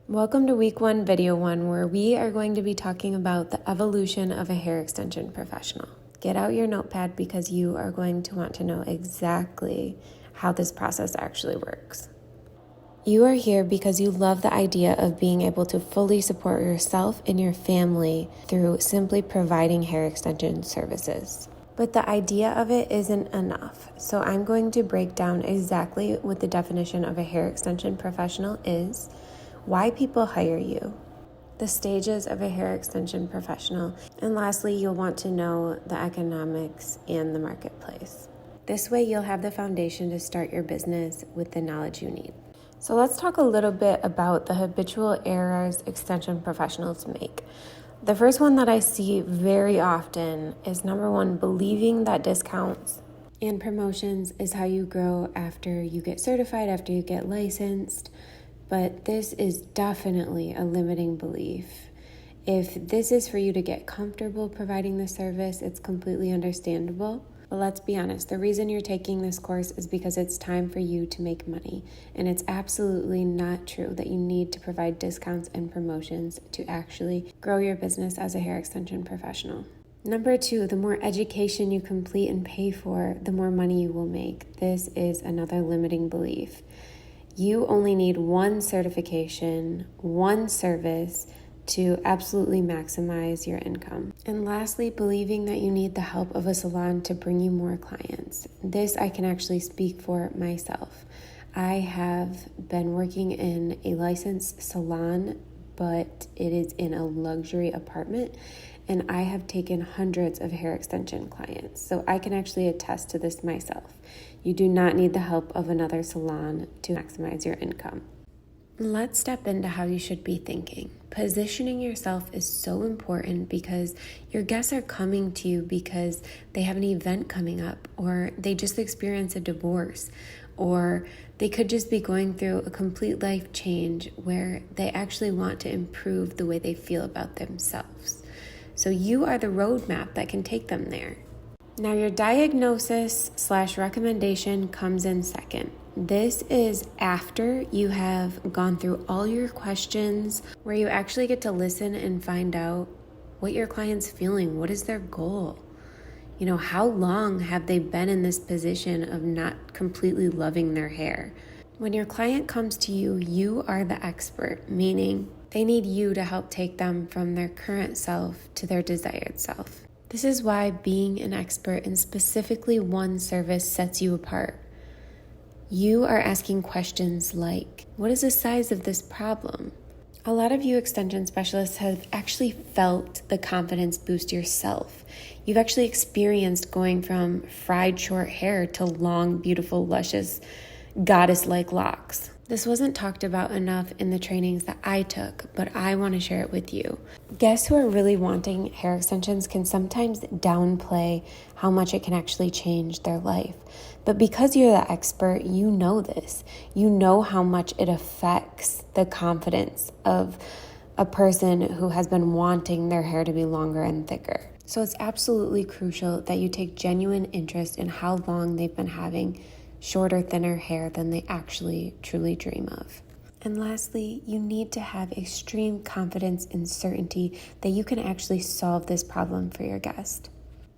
Welcome to week 1, video 1, where we are going to be talking about the evolution of a hair extension professional. Get out your notepad because you are going to want to know exactly how this process actually works. You are here because you love the idea of being able to fully support yourself and your family through simply providing hair extension services. But the idea of it isn't enough. So I'm going to break down exactly what the definition of a hair extension professional is, why people hire you, the stages of a hair extension professional, and lastly, you'll want to know the economics and the marketplace. This way, you'll have the foundation to start your business with the knowledge you need. So let's talk a little bit about the habitual errors extension professionals make. The first one that I see very often is number 1, believing that discounts and promotions is how you grow after you get certified, after you get licensed. But this is definitely a limiting belief. If this is for you to get comfortable providing the service, it's completely understandable. But let's be honest, the reason you're taking this course is because it's time for you to make money. And it's absolutely not true that you need to provide discounts and promotions to actually grow your business as a hair extension professional. Number 2, the more education you complete and pay for, the more money you will make. This is another limiting belief. You only need one certification, one service to absolutely maximize your income. And lastly, believing that you need the help of a salon to bring you more clients. This I can actually speak for myself. I have been working in a licensed salon, but it is in a luxury apartment, and I have taken hundreds of hair extension clients. So I can actually attest to this myself. You do not need the help of another salon to maximize your income. Let's step into how you should be thinking. Positioning yourself is so important because your guests are coming to you because they have an event coming up, or they just experienced a divorce, or they could just be going through a complete life change where they actually want to improve the way they feel about themselves. So you are the roadmap that can take them there. Now your diagnosis/recommendation comes in second. This is after you have gone through all your questions, where you actually get to listen and find out what your client's feeling. What is their goal? How long have they been in this position of not completely loving their hair? When your client comes to you, you are the expert, meaning they need you to help take them from their current self to their desired self. This is why being an expert in specifically one service sets you apart. You are asking questions like, what is the size of this problem? A lot of you extension specialists have actually felt the confidence boost yourself. You've actually experienced going from fried short hair to long, beautiful, luscious, goddess-like locks. This wasn't talked about enough in the trainings that I took, but I want to share it with you. Guests who are really wanting hair extensions can sometimes downplay how much it can actually change their life. But because you're the expert, you know this. You know how much it affects the confidence of a person who has been wanting their hair to be longer and thicker. So it's absolutely crucial that you take genuine interest in how long they've been having shorter, thinner hair than they actually truly dream of. And lastly, you need to have extreme confidence and certainty that you can actually solve this problem for your guest.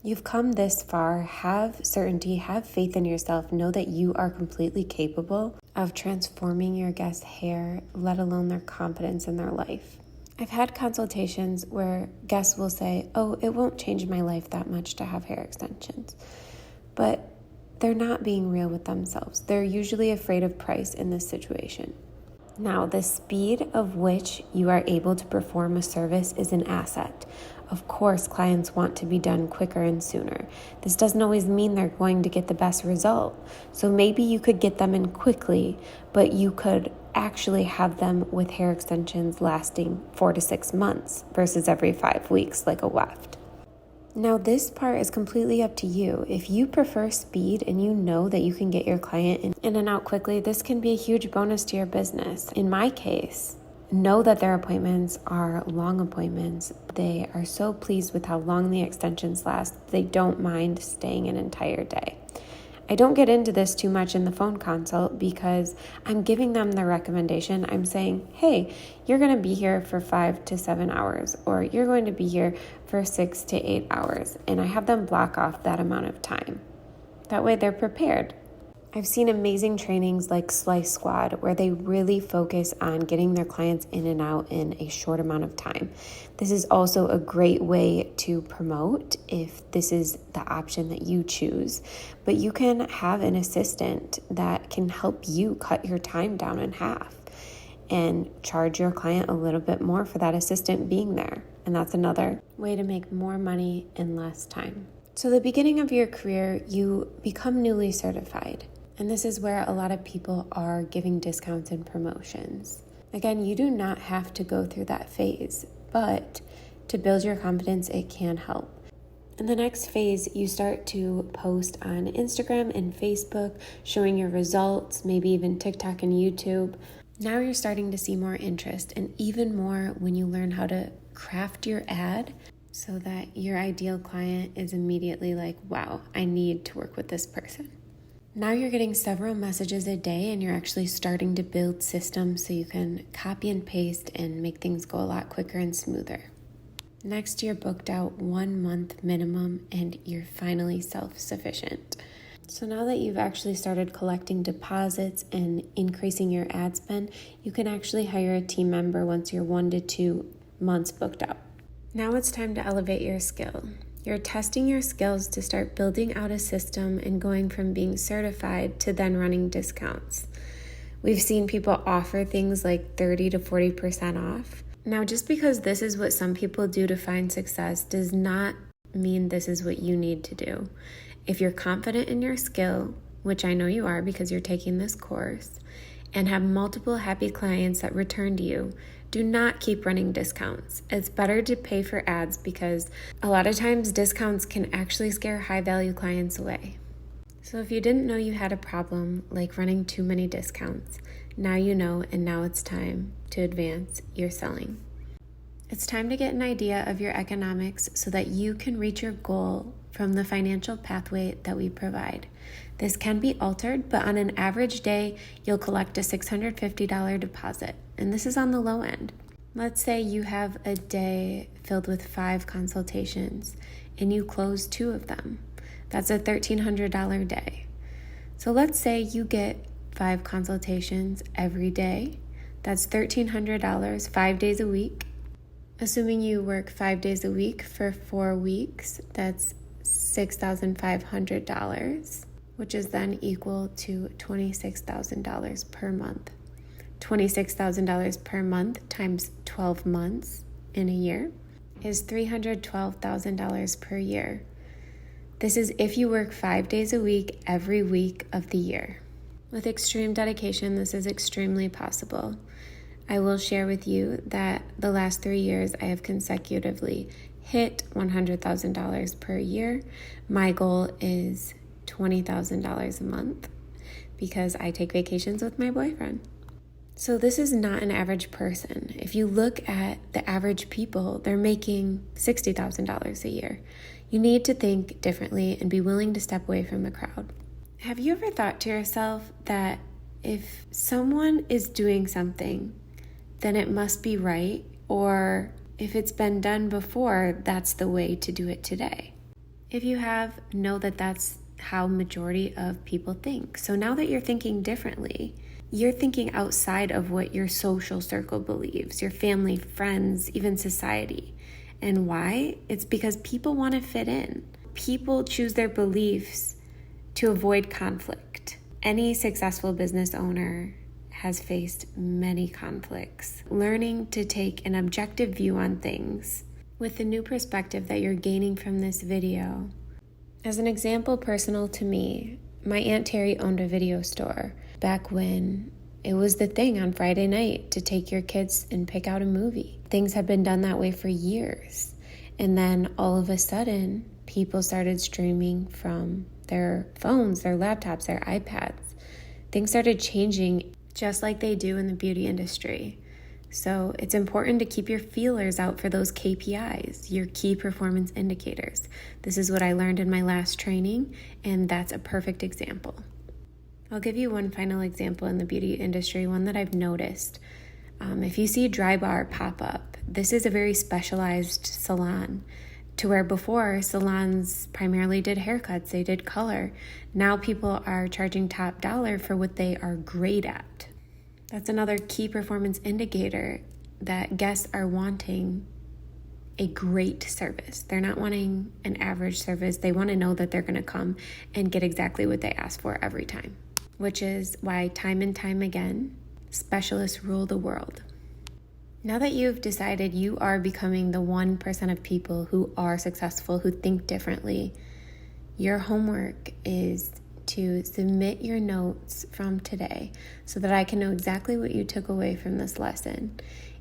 You've come this far, have certainty, have faith in yourself, know that you are completely capable of transforming your guest's hair, let alone their confidence in their life. I've had consultations where guests will say, it won't change my life that much to have hair extensions. But they're not being real with themselves. They're usually afraid of price in this situation. Now, the speed of which you are able to perform a service is an asset. Of course, clients want to be done quicker and sooner. This doesn't always mean they're going to get the best result. So maybe you could get them in quickly, but you could actually have them with hair extensions lasting 4 to 6 months versus every 5 weeks like a weft. Now, this part is completely up to you. If you prefer speed and you know that you can get your client in and out quickly, this can be a huge bonus to your business. In my case, know that their appointments are long appointments. They are so pleased with how long the extensions last, they don't mind staying an entire day. I don't get into this too much in the phone consult because I'm giving them the recommendation. I'm saying, hey, you're going to be here for 5 to 7 hours, or you're going to be here for 6 to 8 hours. And I have them block off that amount of time. That way they're prepared. I've seen amazing trainings like Slice Squad where they really focus on getting their clients in and out in a short amount of time. This is also a great way to promote if this is the option that you choose. But you can have an assistant that can help you cut your time down in half and charge your client a little bit more for that assistant being there. And that's another way to make more money in less time. So the beginning of your career, you become newly certified. And this is where a lot of people are giving discounts and promotions. Again, you do not have to go through that phase, but to build your confidence, it can help. In the next phase, you start to post on Instagram and Facebook, showing your results, maybe even TikTok and YouTube. Now you're starting to see more interest, and even more when you learn how to craft your ad so that your ideal client is immediately like, wow, I need to work with this person. Now you're getting several messages a day and you're actually starting to build systems so you can copy and paste and make things go a lot quicker and smoother. Next, you're booked out 1 month minimum and you're finally self-sufficient. So now that you've actually started collecting deposits and increasing your ad spend, you can actually hire a team member once you're 1 to 2 months booked up. Now it's time to elevate your skill. You're testing your skills to start building out a system and going from being certified to then running discounts. We've seen people offer things like 30 to 40% off. Now, just because this is what some people do to find success does not mean this is what you need to do. If you're confident in your skill, which I know you are because you're taking this course, and have multiple happy clients that return to you, do not keep running discounts. It's better to pay for ads because a lot of times discounts can actually scare high-value clients away. So if you didn't know you had a problem like running too many discounts, now you know, and now it's time to advance your selling. It's time to get an idea of your economics so that you can reach your goal from the financial pathway that we provide. This can be altered, but on an average day, you'll collect a $650 deposit, and this is on the low end. Let's say you have a day filled with 5 consultations, and you close 2 of them. That's a $1,300 day. So let's say you get 5 consultations every day. That's $1,300, 5 days a week. Assuming you work 5 days a week for 4 weeks, that's $6,500, which is then equal to $26,000 per month. $26,000 per month times 12 months in a year is $312,000 per year. This is if you work 5 days a week every week of the year. With extreme dedication, this is extremely possible. I will share with you that the last 3 years I have consecutively hit $100,000 per year. My goal is $20,000 a month because I take vacations with my boyfriend. So this is not an average person. If you look at the average people, they're making $60,000 a year. You need to think differently and be willing to step away from the crowd. Have you ever thought to yourself that if someone is doing something, then it must be right, or if it's been done before, that's the way to do it today? If you have, know that that's how majority of people think. So now that you're thinking differently, you're thinking outside of what your social circle believes, your family, friends, even society. And why? It's because people want to fit in. People choose their beliefs to avoid conflict. Any successful business owner has faced many conflicts. Learning to take an objective view on things with the new perspective that you're gaining from this video. As an example personal to me, my Aunt Terry owned a video store back when it was the thing on Friday night to take your kids and pick out a movie. Things have been done that way for years. And then all of a sudden, people started streaming from their phones, their laptops, their iPads. Things started changing just like they do in the beauty industry. So it's important to keep your feelers out for those KPIs, your key performance indicators. This is what I learned in my last training, and that's a perfect example. I'll give you one final example in the beauty industry, one that I've noticed. If you see Drybar pop up, this is a very specialized salon, to where before salons primarily did haircuts, they did color. Now people are charging top dollar for what they are great at. That's another key performance indicator that guests are wanting a great service. They're not wanting an average service. They want to know that they're going to come and get exactly what they ask for every time, which is why time and time again, specialists rule the world. Now that you've decided you are becoming the 1% of people who are successful, who think differently, your homework is to submit your notes from today so that I can know exactly what you took away from this lesson.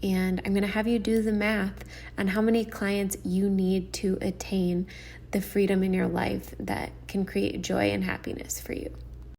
And I'm going to have you do the math on how many clients you need to attain the freedom in your life that can create joy and happiness for you.